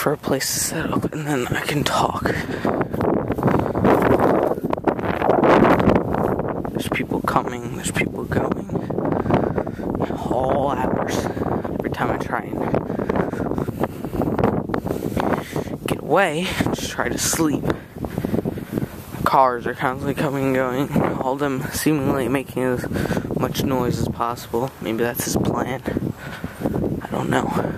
for a place to set up, and then I can talk. There's people coming, there's people going. All hours. Every time I try and get away, just try to sleep. Cars are constantly coming and going, all of them seemingly making as much noise as possible. Maybe that's his plan. I don't know.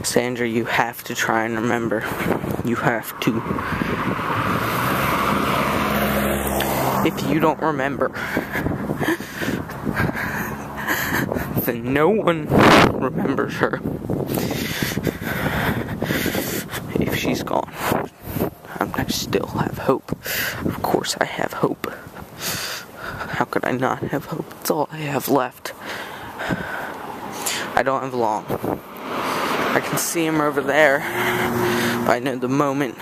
Sandra, you have to try and remember. You have to. If you don't remember, then no one remembers her. If she's gone, I still have hope. Of course I have hope. How could I not have hope? It's all I have left. I don't have long. I can see him over there, but I know the moment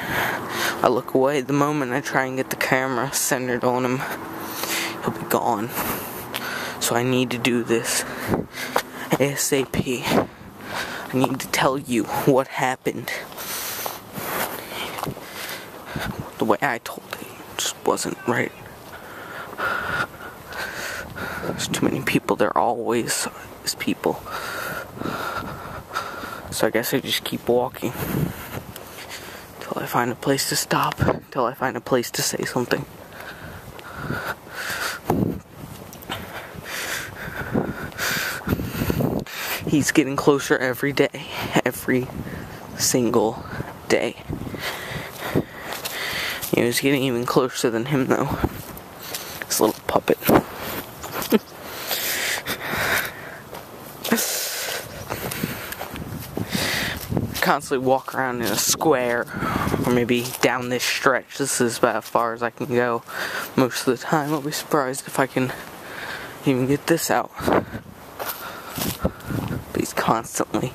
I look away, the moment I try and get the camera centered on him, he'll be gone. So I need to do this ASAP. I need to tell you what happened. The way I told it just wasn't right. There's too many people. There always is people. So I guess I just keep walking until I find a place to stop, until I find a place to say something. He's getting closer every day, every single day. He was getting even closer than him, though. This little puppet. Constantly walk around in a square, or maybe down this stretch. This is about as far as I can go most of the time. I'll be surprised if I can even get this out. But he's constantly,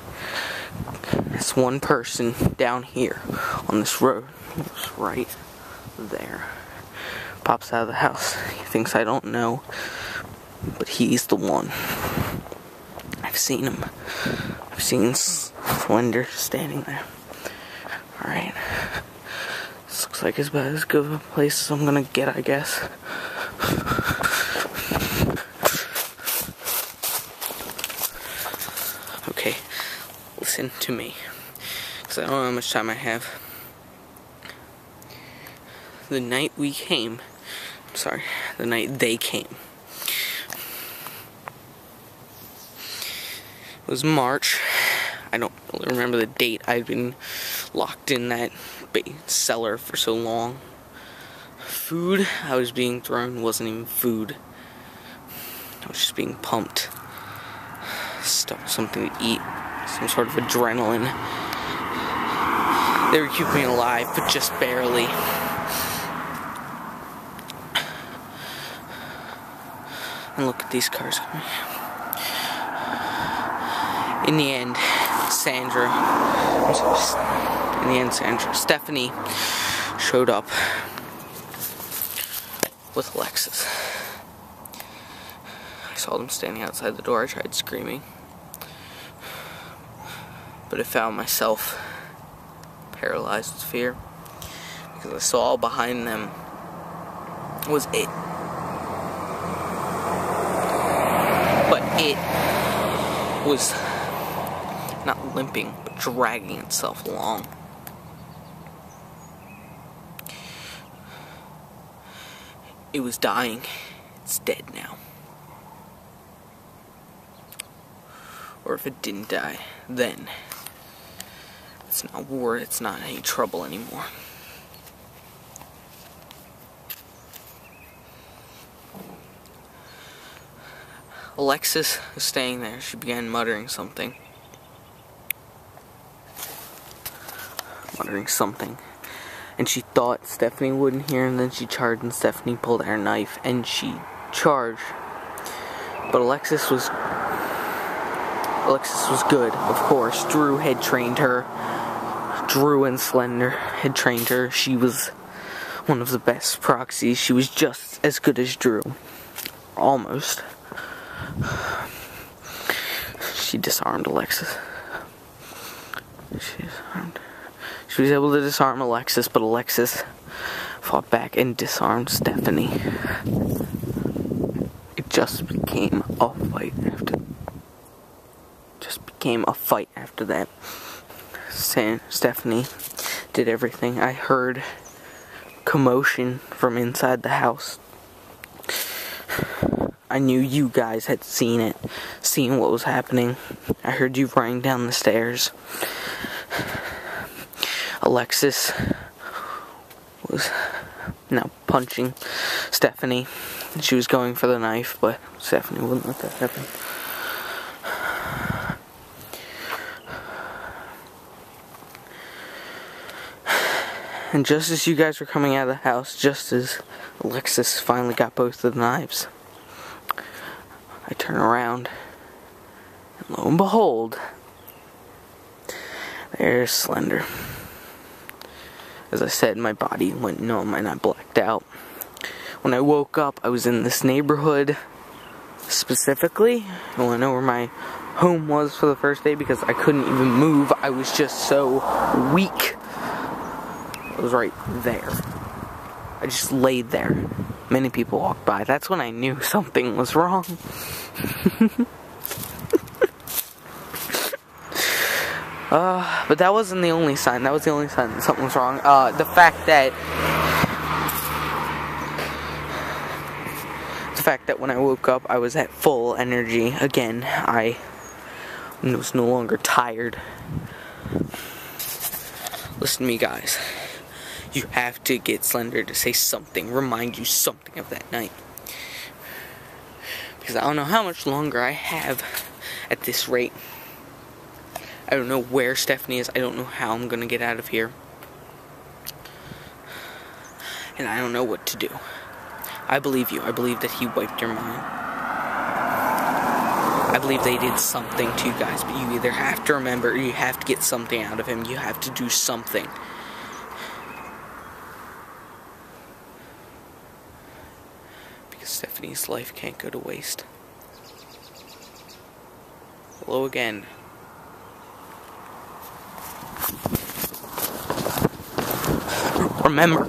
it's one person down here on this road. It's right there. Pops out of the house. He thinks I don't know, but he's the one. I've seen him. I've seen Slender standing there. Alright. This looks like as bad as good of a place as I'm gonna get, I guess. Okay. Listen to me. Because I don't know how much time I have. The night we came, the night they came, it was March. I don't really remember the date. I'd been locked in that cellar for so long. Food I was being thrown wasn't even food. I was just being pumped. Something to eat, some sort of adrenaline. They were keeping me alive, but just barely. And look at these cars coming. In the end, Stephanie showed up with Alexis. I saw them standing outside the door. I tried screaming, but I found myself paralyzed with fear because I saw behind them was it. But it was not limping, but dragging itself along. It was dying. It's dead now. Or if it didn't die, then it's not war, it's not any trouble anymore. Alexis was staying there. She began muttering something. And she thought Stephanie wouldn't hear, and then she charged, and Stephanie pulled out her knife, and she charged. But Alexis was good, of course. Drew had trained her. Drew and Slender had trained her. She was one of the best proxies. She was just as good as Drew. Almost. She disarmed Alexis. She was able to disarm Alexis, but Alexis fought back and disarmed Stephanie. It just became a fight after that. Stephanie did everything. I heard commotion from inside the house. I knew you guys had seen what was happening. I heard you running down the stairs. Alexis was now punching Stephanie. She was going for the knife, but Stephanie wouldn't let that happen. And just as you guys were coming out of the house, just as Alexis finally got both of the knives, I turn around, and lo and behold, there's Slender. As I said, my body went numb and I blacked out. When I woke up, I was in this neighborhood specifically. I want to know where my home was for the first day because I couldn't even move. I was just so weak. I was right there. I just laid there. Many people walked by. That's when I knew something was wrong. But that wasn't the only sign. That was the only sign that something was wrong. The fact that when I woke up, I was at full energy again. I was no longer tired. Listen to me, guys. You have to get Slender to say something, remind you something of that night. Because I don't know how much longer I have at this rate. I don't know where Stephanie is. I don't know how I'm going to get out of here. And I don't know what to do. I believe you. I believe that he wiped your mind. I believe they did something to you guys, but you either have to remember or you have to get something out of him. You have to do something. Because Stephanie's life can't go to waste. Hello again. Remember,